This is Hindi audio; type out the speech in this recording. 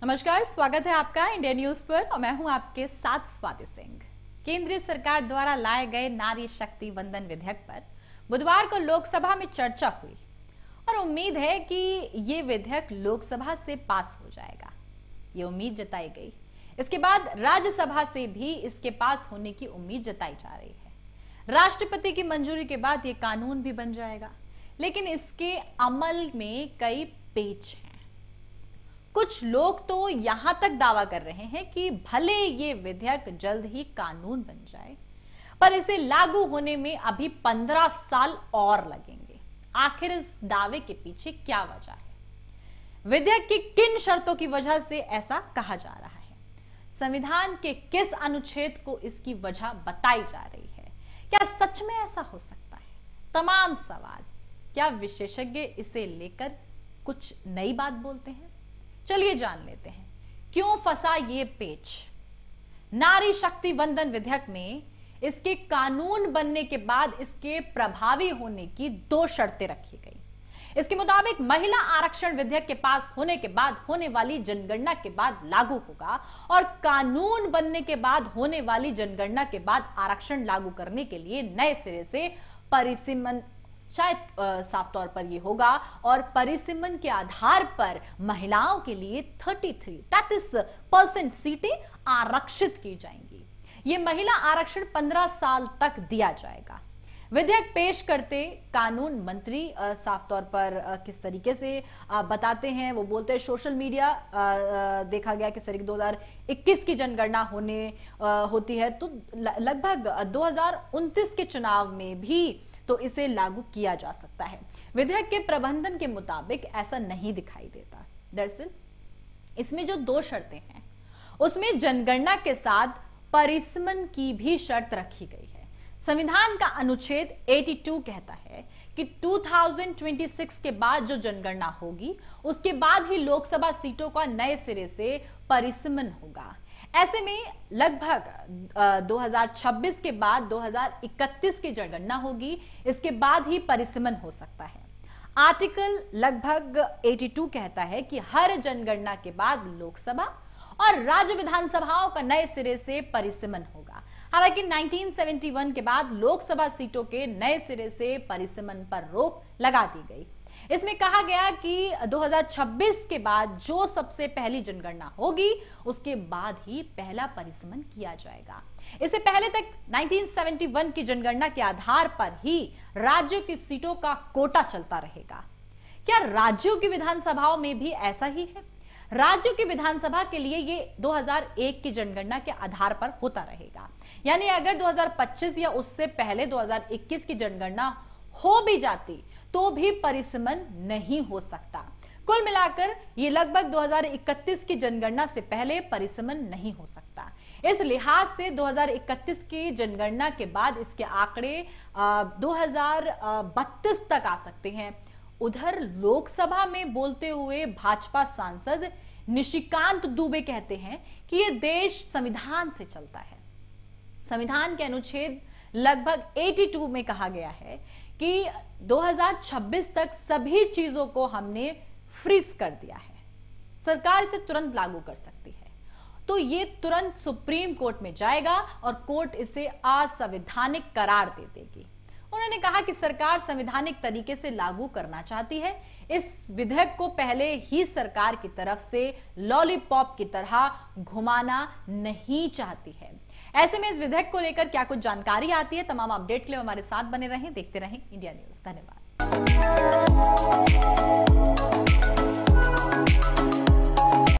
नमस्कार, स्वागत है आपका इंडिया न्यूज पर और मैं हूं आपके साथ स्वाति सिंह। केंद्रीय सरकार द्वारा लाए गए नारी शक्ति वंदन विधेयक पर बुधवार को लोकसभा में चर्चा हुई और उम्मीद है कि ये विधेयक लोकसभा से पास हो जाएगा। ये उम्मीद जताई गई। इसके बाद राज्यसभा से भी इसके पास होने की उम्मीद जताई जा रही है। राष्ट्रपति की मंजूरी के बाद ये कानून भी बन जाएगा, लेकिन इसके अमल में कई पेच हैं। कुछ लोग तो यहां तक दावा कर रहे हैं कि भले ये विधेयक जल्द ही कानून बन जाए, पर इसे लागू होने में अभी 15 साल और लगेंगे। आखिर इस दावे के पीछे क्या वजह है? विधेयक की किन शर्तों की वजह से ऐसा कहा जा रहा है? संविधान के किस अनुच्छेद को इसकी वजह बताई जा रही है? क्या सच में ऐसा हो सकता है? तमाम सवाल। क्या विशेषज्ञ इसे लेकर कुछ नई बात बोलते हैं? चलिए जान लेते हैं क्यों फंसा ये पेच। नारी शक्ति वंदन विधेयक में इसके कानून बनने के बाद इसके प्रभावी होने की 2 शर्तें रखी गई। इसके मुताबिक महिला आरक्षण विधेयक के पास होने के बाद होने वाली जनगणना के बाद लागू होगा और कानून बनने के बाद होने वाली जनगणना के बाद आरक्षण लागू करने के लिए नए सिरे से परिसीमन शायद साफ तौर पर यह होगा और परिसीमन के आधार पर महिलाओं के लिए 33% सीटें आरक्षित की जाएंगी। यह महिला आरक्षण 15 साल तक दिया जाएगा। विधेयक पेश करते कानून मंत्री साफ तौर पर किस तरीके से बताते हैं, वो बोलते हैं सोशल मीडिया देखा गया कि सर 2021 की जनगणना होती है तो लगभग 2029 के चुनाव में भी तो इसे लागू किया जा सकता है। विधेयक के प्रबंधन के मुताबिक ऐसा नहीं दिखाई देता। दरअसल इसमें जो 2 शर्तें हैं उसमें जनगणना के साथ परिसीमन की भी शर्त रखी गई है। संविधान का अनुच्छेद 82 कहता है कि 2026 के बाद जो जनगणना होगी उसके बाद ही लोकसभा सीटों का नए सिरे से परिसीमन होगा। ऐसे में लगभग 2026 के बाद 2031 की जनगणना होगी, इसके बाद ही परिसीमन हो सकता है। आर्टिकल लगभग 82 कहता है कि हर जनगणना के बाद लोकसभा और राज्य विधानसभाओं का नए सिरे से परिसीमन होगा। हालांकि 1971 के बाद लोकसभा सीटों के नए सिरे से परिसीमन पर रोक लगा दी गई। इसमें कहा गया कि 2026 के बाद जो सबसे पहली जनगणना होगी उसके बाद ही पहला परिसीमन किया जाएगा। इससे पहले तक 1971 की जनगणना के आधार पर ही राज्यों की सीटों का कोटा चलता रहेगा। क्या राज्यों की विधानसभाओं में भी ऐसा ही है? राज्यों की विधानसभा के लिए ये 2001 की जनगणना के आधार पर होता रहेगा। यानी अगर 2025 या उससे पहले 2021 की जनगणना हो भी जाती तो भी परिसीमन नहीं हो सकता। कुल मिलाकर ये लगभग 2031 की जनगणना से पहले परिसीमन नहीं हो सकता। इस लिहाज से 2031 की जनगणना के बाद इसके आंकड़े 2032 तक आ सकते हैं। उधर लोकसभा में बोलते हुए भाजपा सांसद निशिकांत दुबे कहते हैं कि ये देश संविधान से चलता है। संविधान के अनुच्छेद लगभग 82 में कहा गया है कि 2026 तक सभी चीजों को हमने फ्रीज कर दिया है। सरकार इसे तुरंत लागू कर सकती है, तो ये तुरंत सुप्रीम कोर्ट में जाएगा और कोर्ट इसे असंवैधानिक करार दे देगी। उन्होंने कहा कि सरकार संवैधानिक तरीके से लागू करना चाहती है। इस विधेयक को पहले ही सरकार की तरफ से लॉलीपॉप की तरह घुमाना नहीं चाहती है। ऐसे में इस विधेयक को लेकर क्या कुछ जानकारी आती है? तमाम अपडेट के लिए हमारे साथ बने रहें, देखते रहें इंडिया न्यूज। धन्यवाद।